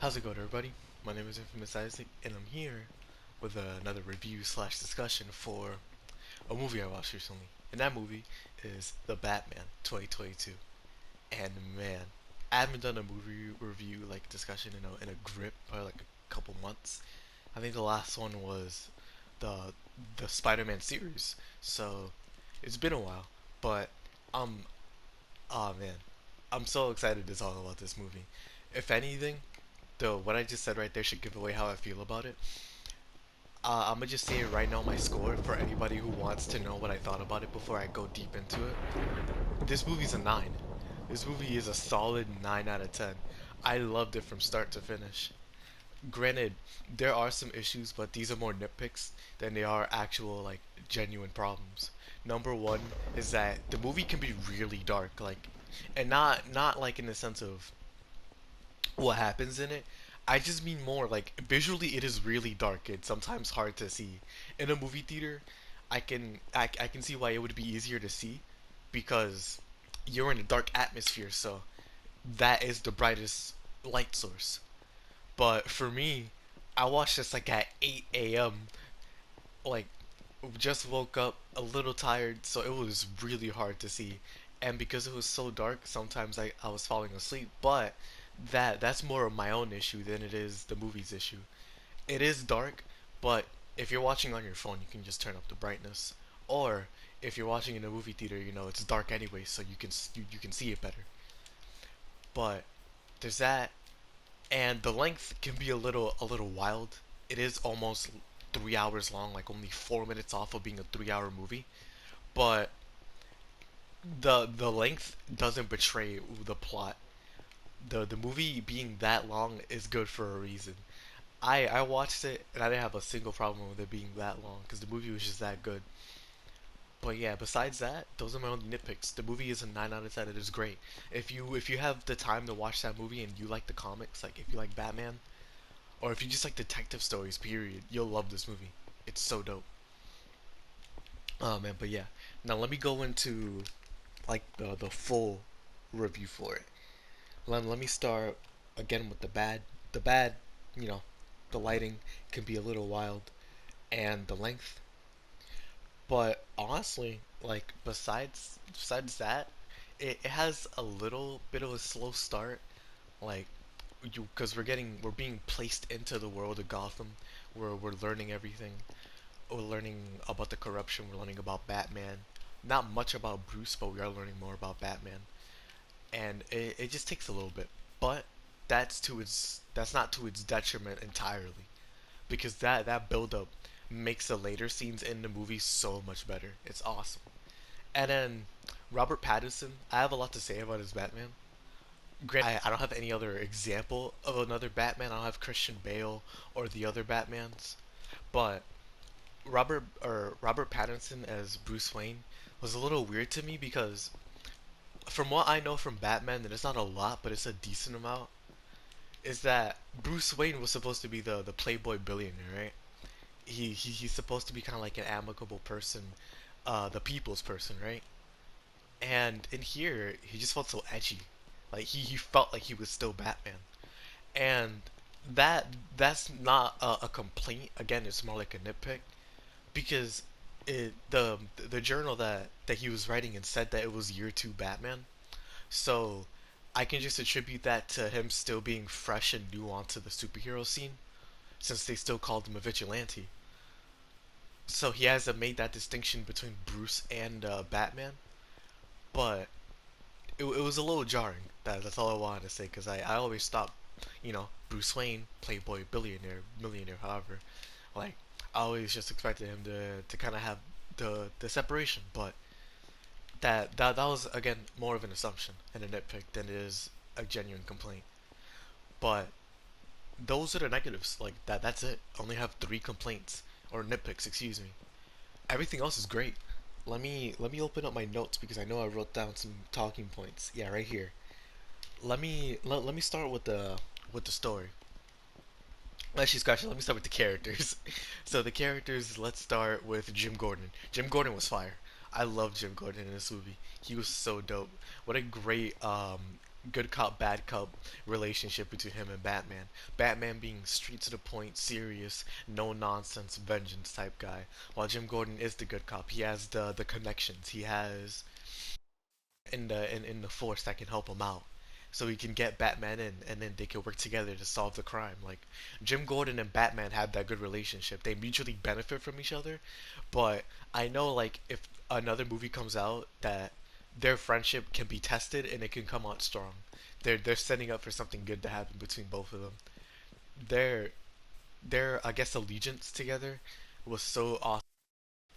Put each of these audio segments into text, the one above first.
How's it going, everybody? My name is Infamous Isaac, and I'm here with another review slash discussion for a movie I watched recently. And that movie is The Batman 2022. And man, I haven't done a movie review like discussion in a grip, probably like a couple months. I think the last one was the the Spider-Man series, so it's been a while. But um, oh man, I'm so excited to talk about this movie. If anything, though, what I just said right there should give away how I feel about it. I'm gonna just say it right now, my score, for anybody who wants to know what I thought about it before I go deep into it. This movie's a 9. This movie is a solid 9 out of 10. I loved it from start to finish. Granted, there are some issues, but these are more nitpicks than they are actual, like, genuine problems. Number one is that the movie can be really dark, like, and not like in the sense of what happens in it. I just mean more like visually it is really dark and sometimes hard to see. In a movie theater, I can see why it would be easier to see because you're in a dark atmosphere, so that is the brightest light source. But for me, I watched this like at 8 a.m. like just woke up a little tired, so it was really hard to see. And because it was so dark, sometimes I was falling asleep. But that's more of my own issue than it is the movie's issue. It is dark, but if you're watching on your phone, you can just turn up the brightness. Or if you're watching in a movie theater, it's dark anyway, so you can see it better. But there's that, and the length can be a little wild. It is almost 3 hours long, like only 4 minutes off of being a 3 hour movie. But the length doesn't betray the plot. The movie being that long is good for a reason. I watched it and I didn't have a single problem with it being that long because the movie was just that good. But yeah, besides that, those are my only nitpicks. The movie is a 9 out of 10. It is great. If you have the time to watch that movie and you like the comics, like if you like Batman, or if you just like detective stories, period, you'll love this movie. It's so dope. Oh man, but yeah. Now let me go into like the full review for it. Let me start again with the bad. The bad, you know, the lighting can be a little wild, and the length. But honestly, like besides that, it has a little bit of a slow start. Like because we're being placed into the world of Gotham, where we're learning everything. We're learning about the corruption. We're learning about Batman. Not much about Bruce, but we are learning more about Batman. And it just takes a little bit. But that's not to its detriment entirely, because that build up makes the later scenes in the movie so much better. It's awesome. And then Robert Pattison, I have a lot to say about his Batman. Granted, I don't have any other example of another Batman. I don't have Christian Bale or the other Batmans, but Robert Pattinson as Bruce Wayne was a little weird to me because from what I know from Batman, and it's not a lot, but it's a decent amount, is that Bruce Wayne was supposed to be the playboy billionaire, right? He's supposed to be kind of like an amicable person, the people's person, right? And in here, he just felt so edgy, like he felt like he was still Batman, and that's not a complaint. Again, it's more like a nitpick because the journal that he was writing and said that it was year two Batman, so I can just attribute that to him still being fresh and new onto the superhero scene, since they still called him a vigilante. So he hasn't made that distinction between Bruce and Batman, but it was a little jarring. That's all I wanted to say because I always thought, Bruce Wayne, playboy, billionaire, millionaire, however, like I always just expected him to kind of have the separation, but that was again more of an assumption and a nitpick than it is a genuine complaint. But those are the negatives. Like that's it. I only have three complaints or nitpicks, excuse me. Everything else is great. Let me open up my notes because I know I wrote down some talking points. Yeah, right here. Let me start with the story. Actually, scratch it. Let me start with the characters. So the characters. Let's start with Jim Gordon. Jim Gordon was fire. I love Jim Gordon in this movie. He was so dope. What a great good cop bad cop relationship between him and Batman. Batman being straight to the point, serious, no nonsense, vengeance type guy, while Jim Gordon is the good cop. He has the connections. He has in the force that can help him out. So he can get Batman in, and then they can work together to solve the crime. Like Jim Gordon and Batman have that good relationship. They mutually benefit from each other. But I know, like, if another movie comes out that their friendship can be tested and it can come out strong. They're setting up for something good to happen between both of them. Their their I guess allegiance together was so awesome.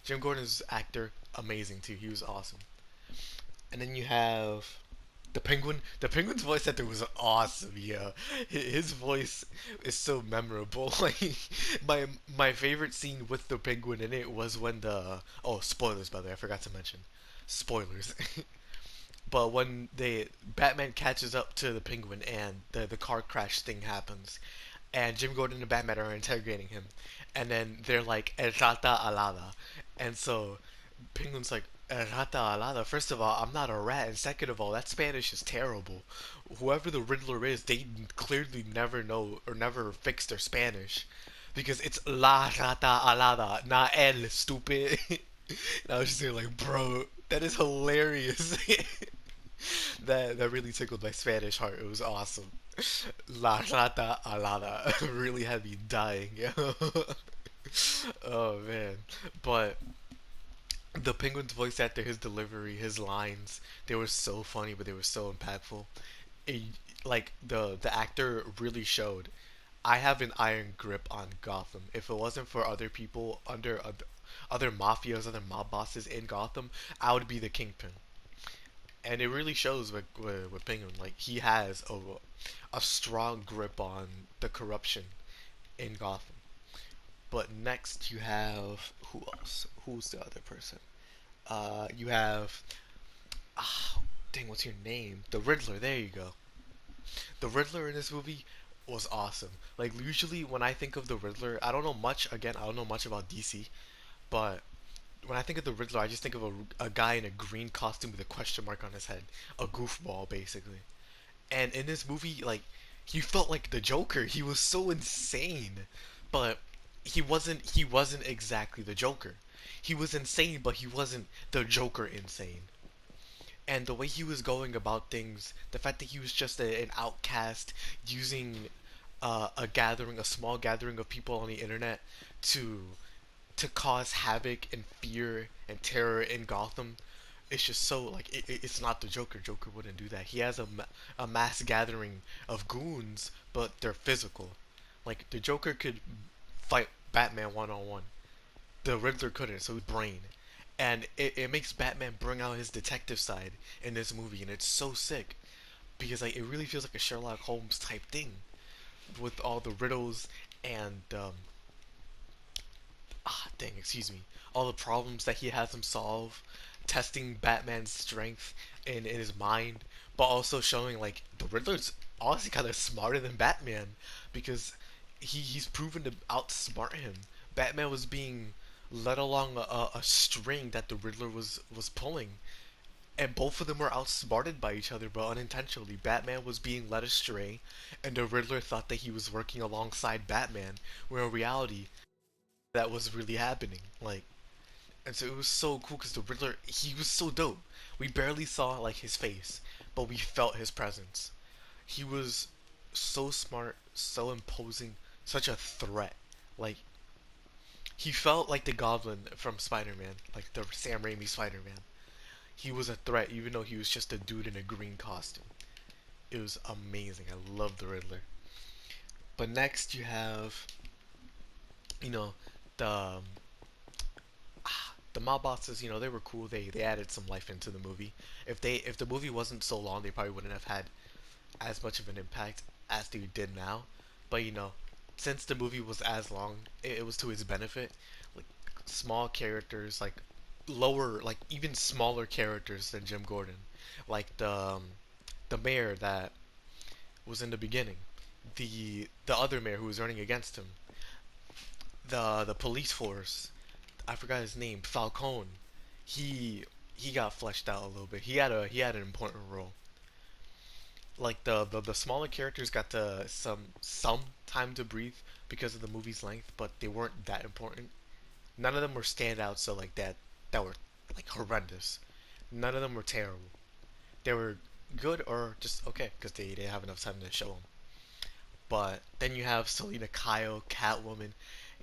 Jim Gordon's actor amazing too. He was awesome. And then you have the Penguin. The Penguin's voice actor was awesome. Yeah, his voice is so memorable. Like my favorite scene with the Penguin in it was when the oh spoilers by the way I forgot to mention spoilers. But when they Batman catches up to the Penguin and the car crash thing happens, and Jim Gordon and Batman are interrogating him, and then they're like "Errata alada," and so Penguin's like "Errata alada." First of all, I'm not a rat, and second of all, that Spanish is terrible. Whoever the Riddler is, they clearly never know or never fix their Spanish, because it's "La rata alada," not "el stupid." And I was just there like, bro, that is hilarious. That really tickled my Spanish heart. It was awesome. La rata alada really had me dying. Oh man, but the Penguin's voice actor, his delivery, his lines, they were so funny, but they were so impactful. It, like the actor really showed. I have an iron grip on Gotham. If it wasn't for other people under other mafias, other mob bosses in Gotham, I would be the kingpin. And it really shows with Penguin. Like he has a strong grip on the corruption in Gotham. But next you have who else? Who's the other person? You have ah, dang, what's your name? The Riddler. There you go. The Riddler in this movie was awesome. Like usually when I think of the Riddler, I don't know much. Again, I don't know much about DC, but when I think of the Riddler, I just think of a guy in a green costume with a question mark on his head, a goofball basically. And in this movie, like he felt like the Joker. He was so insane, but he wasn't exactly the Joker. He was insane, but he wasn't the Joker insane. And the way he was going about things, the fact that he was just an outcast using a small gathering of people on the internet to cause havoc and fear and terror in Gotham. It's just so like it's not the Joker. Joker wouldn't do that. He has a mass gathering of goons, but they're physical. Like the Joker could fight Batman one on one. The Riddler couldn't, so his brain. And it makes Batman bring out his detective side in this movie, and it's so sick because like it really feels like a Sherlock Holmes type thing with all the riddles and dang, excuse me, all the problems that he has him solve, testing Batman's strength in his mind, but also showing like the Riddler's honestly kind of smarter than Batman because he's proven to outsmart him. Batman was being led along a string that the Riddler was pulling, and both of them were outsmarted by each other, but unintentionally. Batman was being led astray, and the Riddler thought that he was working alongside Batman, where in reality that was really happening. Like, and so it was so cool because the Riddler, he was so dope. We barely saw like his face, but we felt his presence. He was so smart, so imposing, such a threat. Like he felt like the Goblin from Spider-Man, like the Sam Raimi Spider-Man. He was a threat, even though he was just a dude in a green costume. It was amazing. I love the Riddler. But next you have, you know, the the mob bosses, they were cool. They added some life into the movie. If the movie wasn't so long, they probably wouldn't have had as much of an impact as they did now. But since the movie was as long, it was to its benefit. Like small characters, like lower, like even smaller characters than Jim Gordon, like the mayor that was in the beginning, the other mayor who was running against him, the police force. I forgot his name, Falcone. He he got fleshed out a little bit. He had an important role. like the smaller characters got the some time to breathe because of the movie's length, but they weren't that important. None of them were standouts, so like that were like horrendous. None of them were terrible. They were good or just okay because they didn't have enough time to show them. But then you have Selena Kyle, Catwoman,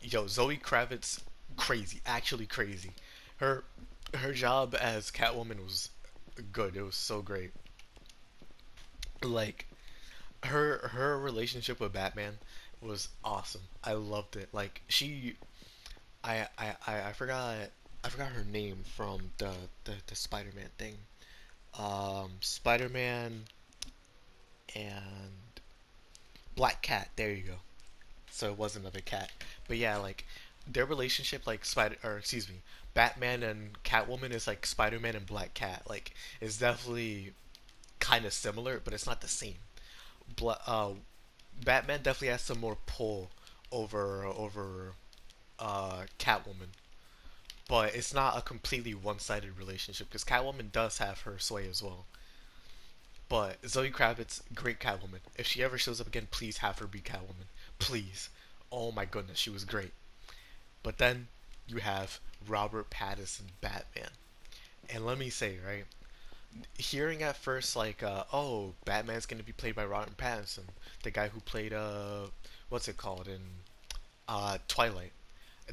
yo Zoe Kravitz, crazy, actually crazy. Her her job as Catwoman was good. It was so great. Like her relationship with Batman was awesome. I loved it. Like she I forgot her name from the Spider-Man thing. Spider-Man and Black Cat. There you go. So it was another cat. But yeah, like their relationship, like Spider, or excuse me, Batman and Catwoman is like Spider-Man and Black Cat. Like it's definitely kind of similar, but it's not the same. Bla- uh, Batman definitely has some more pull over Catwoman, but it's not a completely one-sided relationship because Catwoman does have her sway as well. But Zoe Kravitz, great Catwoman. If she ever shows up again, please have her be Catwoman. Please. Oh my goodness, she was great. But then you have Robert Pattison Batman. And let me say, right, hearing at first like oh, Batman's gonna be played by Robert Pattinson, the guy who played what's it called in Twilight.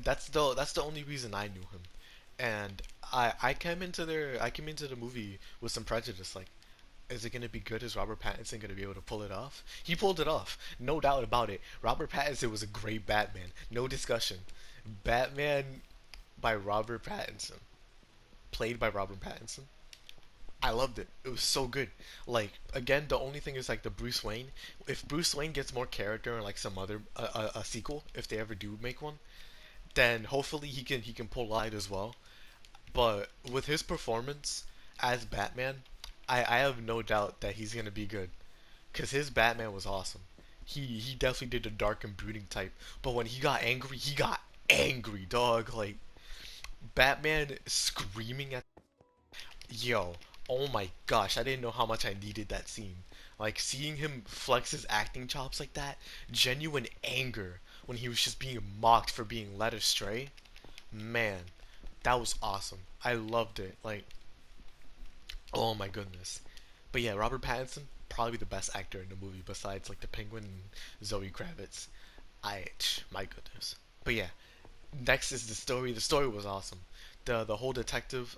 That's the only reason I knew him. And I came into the movie with some prejudice like is it gonna be good? Is Robert Pattinson gonna be able to pull it off? He pulled it off, no doubt about it. Robert Pattinson was a great Batman, no discussion. Batman by Robert Pattinson, played by Robert Pattinson. I loved it. It was so good. Like again, the only thing is like the Bruce Wayne. If Bruce Wayne gets more character in like some other a sequel, if they ever do make one, then hopefully he can pull light as well. But with his performance as Batman, I have no doubt that he's gonna be good. Cause his Batman was awesome. He definitely did the dark and brooding type. But when he got angry, dog. Like Batman screaming at yo, oh my gosh, I didn't know how much I needed that scene. Like seeing him flex his acting chops like that, genuine anger when he was just being mocked for being led astray. Man, that was awesome. I loved it. Like, oh my goodness. But yeah, Robert Pattinson, probably the best actor in the movie besides like the Penguin and Zoe Kravitz. My goodness. But yeah, next is the story. The story was awesome. The whole detective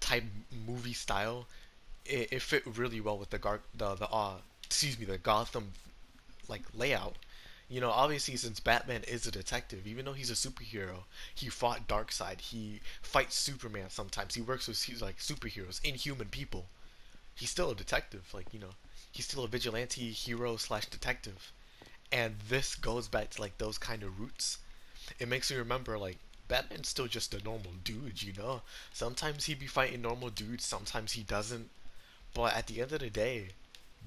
type movie style, it fit really well with the Gotham like layout. You know, obviously since Batman is a detective, even though he's a superhero, he fought Darkseid. He fights Superman sometimes. He works with like superheroes, inhuman people. He's still a detective, like he's still a vigilante hero slash detective. And this goes back to like those kind of roots. It makes me remember like Batman's still just a normal dude. Sometimes he be fighting normal dudes, sometimes he doesn't. But at the end of the day,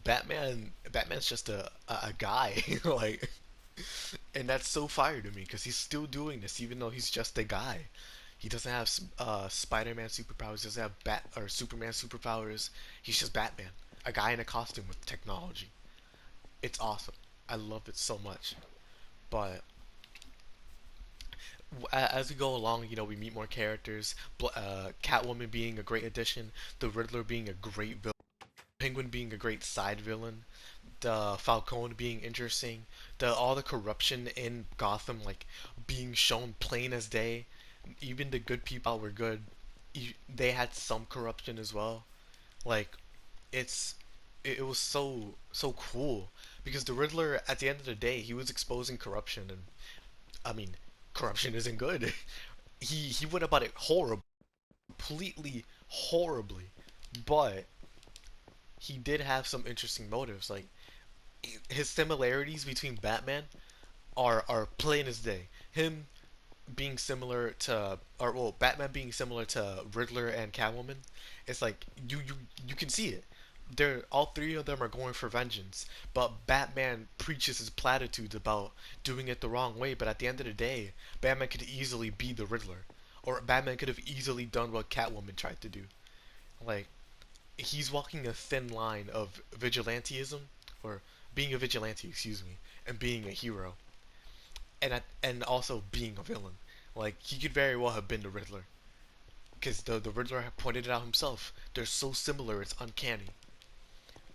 Batman's just a guy, like, and that's so fire to me because he's still doing this even though he's just a guy. He doesn't have Spider-Man superpowers, doesn't have Bat or Superman superpowers. He's just Batman, a guy in a costume with technology. It's awesome. I love it so much. But as we go along, we meet more characters. Catwoman being a great addition, the Riddler being a great villain, Penguin being a great side villain, the Falcone being interesting, the all the corruption in Gotham like being shown plain as day. Even the good people were good. They had some corruption as well. Like it's it was so cool because the Riddler at the end of the day he was exposing corruption and I mean corruption isn't good. He went about it horribly, completely horribly, but he did have some interesting motives. Like his similarities between Batman are plain as day. Him being similar to, or well, Batman being similar to Riddler and Catwoman, it's like you can see it. They're all three of them are going for vengeance, but Batman preaches his platitudes about doing it the wrong way. But at the end of the day, Batman could easily be the Riddler, or Batman could have easily done what Catwoman tried to do. Like he's walking a thin line of vigilanteism, or being a vigilante, excuse me, and being a hero, and also being a villain. Like he could very well have been the Riddler, because the Riddler pointed it out himself. They're so similar, it's uncanny.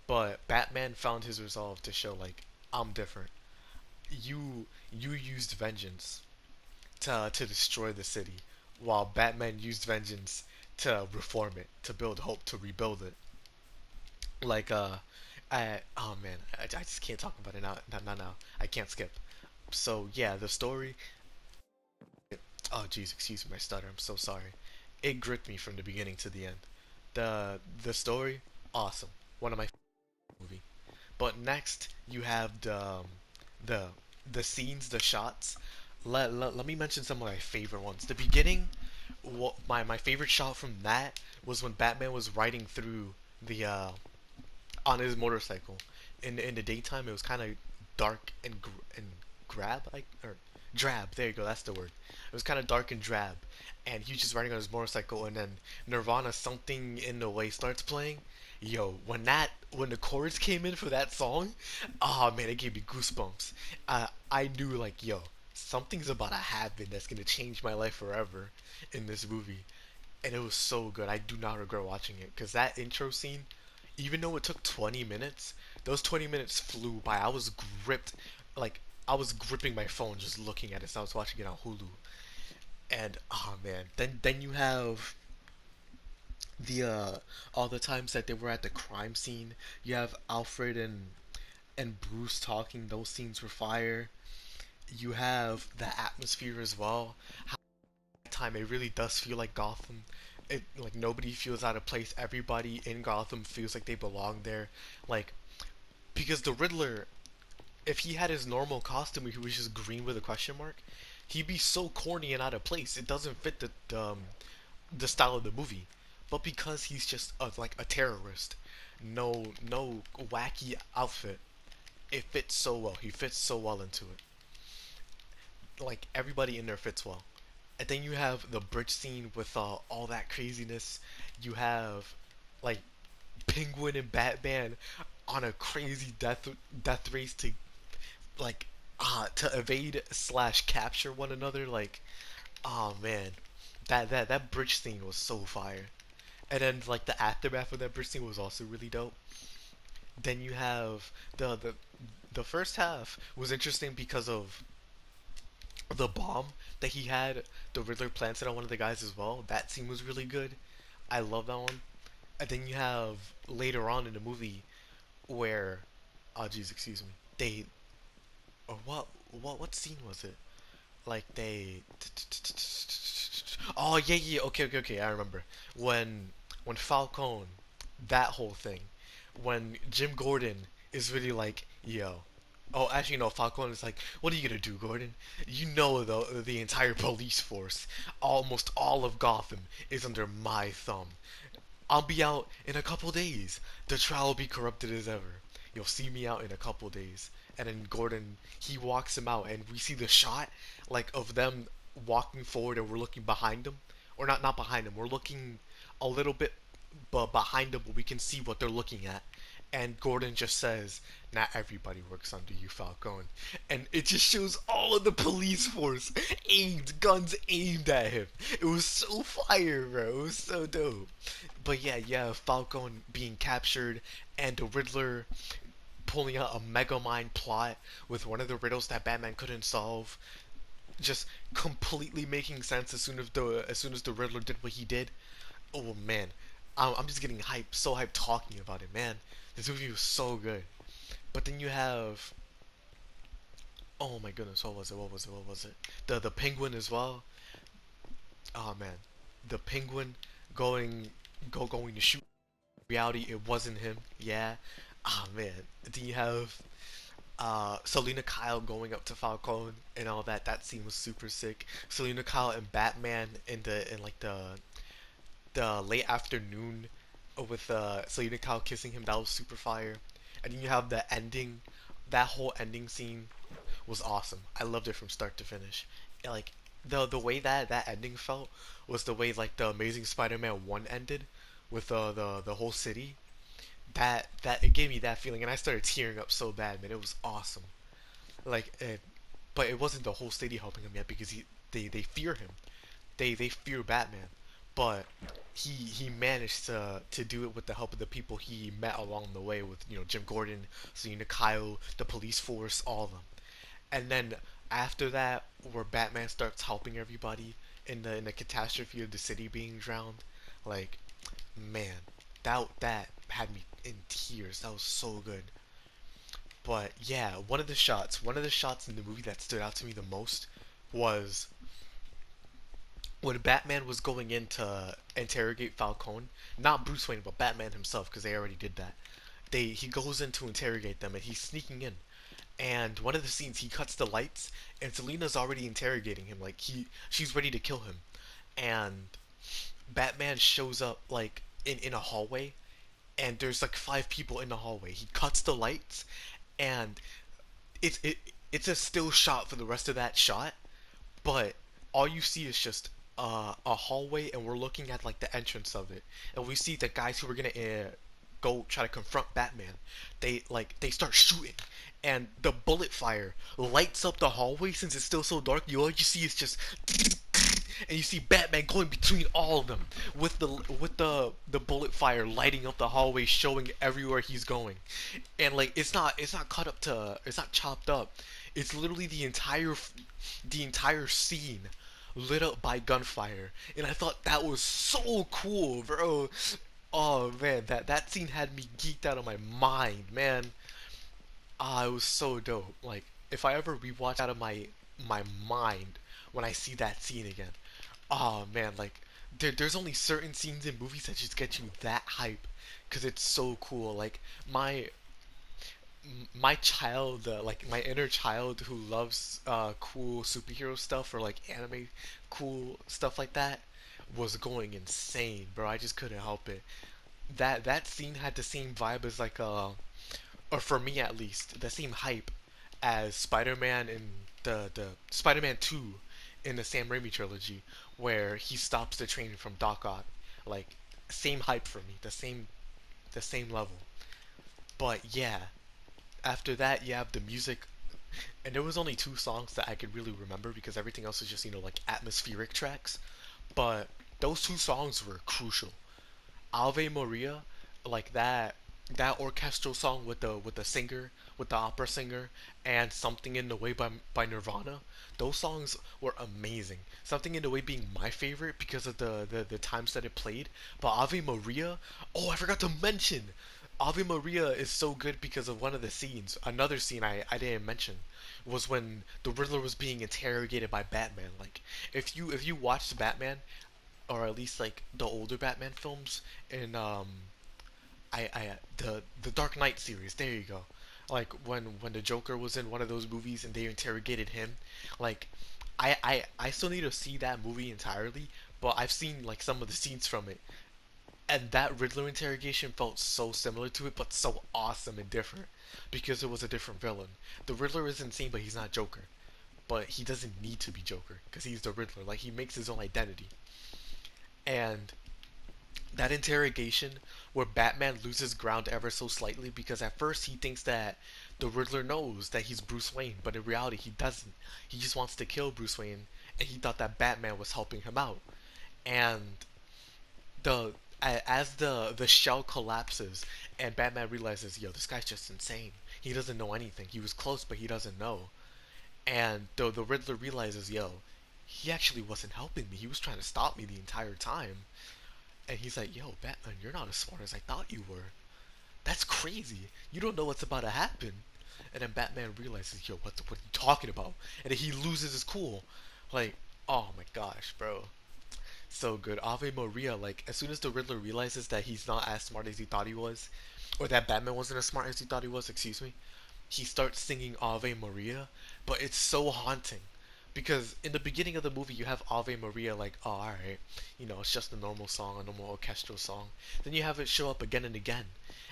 But Batman found his resolve to show like I'm different. You used vengeance to destroy the city, while Batman used vengeance to reform it, to build hope, to rebuild it. Like oh man, I just can't talk about it now. Not now. I can't skip. So yeah, the story. Oh jeez, excuse me, my stutter. I'm so sorry. It gripped me from the beginning to the end. The story, awesome. One of my movie. But next you have the the scenes, the shots. Let me mention some of my favorite ones. The beginning, my favorite shot from that was when Batman was riding through the on his motorcycle. In the daytime, it was kind of dark and grab like or drab. There you go. That's the word. It was kind of dark and drab, and he was just riding on his motorcycle. And then Nirvana, something in the way starts playing. Yo, when the chorus came in for that song, oh man, it gave me goosebumps. I knew like yo, something's about to happen that's gonna change my life forever in this movie, and it was so good. I do not regret watching it because that intro scene, even though it took 20 minutes, those 20 minutes flew by. I was gripped, like I was gripping my phone just looking at it. So I was watching it on Hulu, and oh man, then you have the all the times that they were at the crime scene. You have Alfred and Bruce talking. Those scenes were fire. You have the atmosphere as well. How time it really does feel like Gotham. It like nobody feels out of place. Everybody in Gotham feels like they belong there. Like because the Riddler, if he had his normal costume, he was just green with a question mark. He'd be so corny and out of place. It doesn't fit the style of the movie. But because he's just like a terrorist, no wacky outfit, it fits so well. He fits so well into it. Like everybody in there fits well. And then you have the bridge scene with all that craziness. You have like Penguin and Batman on a crazy death race to evade slash capture one another. Like, oh man, that bridge scene was so fire. And then like the aftermath of that bridge scene was also really dope. Then you have the first half was interesting because of the bomb that he had. The Riddler planted on one of the guys as well. That scene was really good. I love that one. And then you have later on in the movie where, oh jeez, excuse me, they or what scene was it? Like they, oh yeah yeah okay I remember when Falcone, that whole thing, when Jim Gordon is really like yo. Oh, actually, no. Falcone is like, "What are you gonna do, Gordon? You know, the entire police force, almost all of Gotham, is under my thumb. I'll be out in a couple days. The trial will be corrupted as ever. You'll see me out in a couple days." And then Gordon, he walks him out, and we see the shot like of them walking forward, and we're looking behind them, or not behind them. We're looking a little bit behind them, but we can see what they're looking at. And Gordon just says, "Not everybody works under you, Falcone." And it just shows all of the police force aimed, guns aimed at him. It was so fire, bro. It was so dope. But yeah, yeah, Falcone being captured and the Riddler pulling out a mega mind plot with one of the riddles that Batman couldn't solve, just completely making sense as soon as the Riddler did what he did. Oh man, I'm just getting hyped, so hyped talking about it, man. This movie was so good. But then you have, oh my goodness, what was it? The Penguin as well. Oh man, the Penguin going going to shoot. Reality, it wasn't him. Yeah. Ah man. Then you have Selena Kyle going up to Falcone and all that. That scene was super sick. Selena Kyle and Batman in like the late afternoon with Selena Kyle kissing him. That was super fire. And then you have the ending. That whole ending scene was awesome. I loved it from start to finish. And, like the way that ending felt was the way like the Amazing Spider-Man 1 ended, with the whole city. That it gave me that feeling, and I started tearing up so bad, man. It was awesome. Like, but it wasn't the whole city helping him yet because they fear him. They fear Batman, but he managed to do it with the help of the people he met along the way with Jim Gordon, Selena, Kyle, the police force, all of them. And then after that, where Batman starts helping everybody in the catastrophe of the city being drowned, like, man, that had me in tears. That was so good. But yeah, one of the shots in the movie that stood out to me the most was when Batman was going in to interrogate Falcone. Not Bruce Wayne, but Batman himself, because they already did that. He goes in to interrogate them, and he's sneaking in. And one of the scenes, he cuts the lights, and Selena's already interrogating him. Like, she's ready to kill him, and Batman shows up like in a hallway, and there's like five people in the hallway. He cuts the lights, and it's it it's a still shot for the rest of that shot, but all you see is just a hallway, and we're looking at like the entrance of it, and we see the guys who are gonna go try to confront Batman. They start shooting, and the bullet fire lights up the hallway since it's still so dark. All you see is just and you see Batman going between all of them with the bullet fire lighting up the hallway, showing everywhere he's going. And like it's not cut up to it's not chopped up. It's literally the entire scene lit up by gunfire, and I thought that was so cool, bro. Oh man, that scene had me geeked out of my mind, man. Ah, it was so dope. Like, if I ever rewatch out of my mind when I see that scene again, oh man, like there's only certain scenes in movies that just get you that hype because it's so cool. Like my child, like my inner child who loves cool superhero stuff or like anime cool stuff like that was going insane, bro. I just couldn't help it. That scene had the same vibe as like or for me at least, the same hype as Spider-Man in the Spider-Man 2 in the Sam Raimi trilogy, where he stops the train from Doc Ock. Like, same hype for me, the same level. But yeah, after that you have the music, and there was only two songs that I could really remember because everything else is just like atmospheric tracks. But those two songs were crucial. Ave Maria, like that orchestral song with the singer, with the opera singer, and Something in the Way by Nirvana. Those songs were amazing. Something in the Way being my favorite because of the times that it played. But Ave Maria, oh, I forgot to mention. Ave Maria is so good because of one of the scenes. Another scene I didn't mention was when the Riddler was being interrogated by Batman. Like, if you watched Batman, or at least like the older Batman films in the Dark Knight series. There you go. Like when the Joker was in one of those movies and they interrogated him, like I still need to see that movie entirely, but I've seen like some of the scenes from it, and that Riddler interrogation felt so similar to it, but so awesome and different because it was a different villain. The Riddler is insane, but he's not Joker. But he doesn't need to be Joker because he's the Riddler. Like, he makes his own identity, and that interrogation where Batman loses ground ever so slightly because at first he thinks that the Riddler knows that he's Bruce Wayne, but in reality he doesn't. He just wants to kill Bruce Wayne, and he thought that Batman was helping him out. And the as the shell collapses and Batman realizes, yo, this guy's just insane. He doesn't know anything. He was close, but he doesn't know. And the Riddler realizes, yo, he actually wasn't helping me. He was trying to stop me the entire time. And he's like, yo, Batman, you're not as smart as I thought you were. That's crazy. You don't know what's about to happen. And then Batman realizes, yo, what are you talking about? And then he loses his cool. Like, oh my gosh, bro. So good. Ave Maria, like, as soon as the Riddler realizes that he's not as smart as he thought he was, or that Batman wasn't as smart as he thought he was, excuse me, he starts singing Ave Maria, but it's so haunting. Because in the beginning of the movie, you have Ave Maria, like, oh, alright, it's just a normal song, a normal orchestral song. Then you have it show up again and again.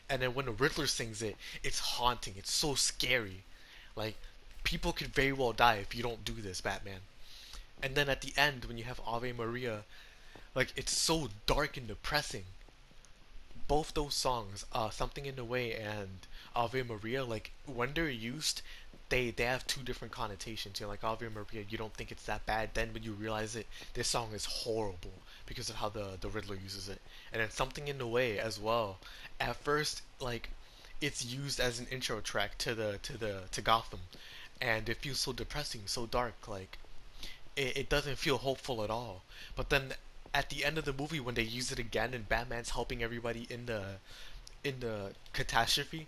And then when the Riddler sings it, it's haunting. It's so scary. Like, people could very well die if you don't do this, Batman. And then at the end, when you have Ave Maria, like, it's so dark and depressing. both those songs, Something in the Way and Ave Maria, like when they're used, they have two different connotations. You know, like Ave Maria, you don't think it's that bad. Then when you realize it, this song is horrible because of how the Riddler uses it. And then Something in the Way as well. At first, like it's used as an intro track to Gotham, and it feels so depressing, so dark. Like it doesn't feel hopeful at all. But then at the end of the movie, when they use it again and Batman's helping everybody in the catastrophe,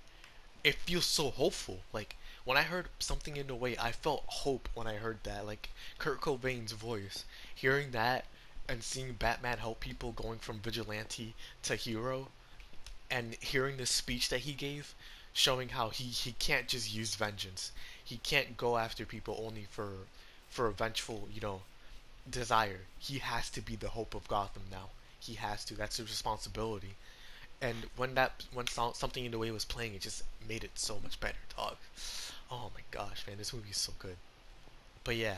it feels so hopeful. Like when I heard Something in the Way, I felt hope when I heard that. Like Kurt Cobain's voice, hearing that and seeing Batman help people going from vigilante to hero, and hearing the speech that he gave, showing how he can't just use vengeance. He can't go after people only for a vengeful, desire. He has to be the hope of Gotham now. He has to. That's his responsibility. And when Something in the Way was playing, it just made it so much better, dog. Oh my gosh, man, this movie is so good. But yeah,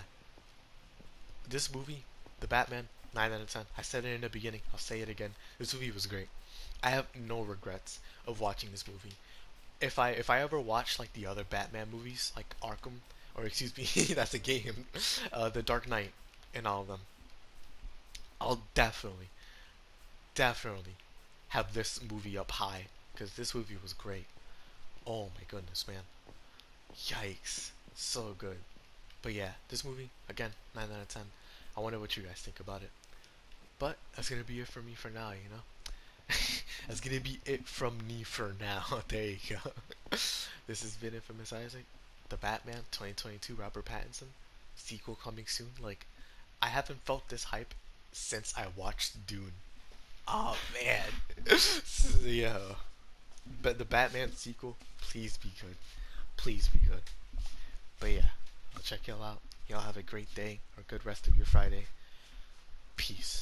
this movie, The Batman, 9 out of 10. I said it in the beginning. I'll say it again. This movie was great. I have no regrets of watching this movie. If I ever watch like the other Batman movies, like Arkham, or excuse me, that's a game, The Dark Knight, and all of them, I'll definitely have this movie up high because this movie was great. Oh my goodness, man. Yikes. So good. But yeah, this movie, again, 9 out of 10. I wonder what you guys think about it. But that's gonna be it for me for now, you know? That's gonna be it from me for now. There you go. This has been Infamous Isaac, The Batman 2022, Robert Pattinson. Sequel coming soon. Like, I haven't felt this hype since I watched Dune. Oh man. Yeah. But the Batman sequel, please be good. Please be good. But yeah, I'll check y'all out. Y'all have a great day or good rest of your Friday. Peace.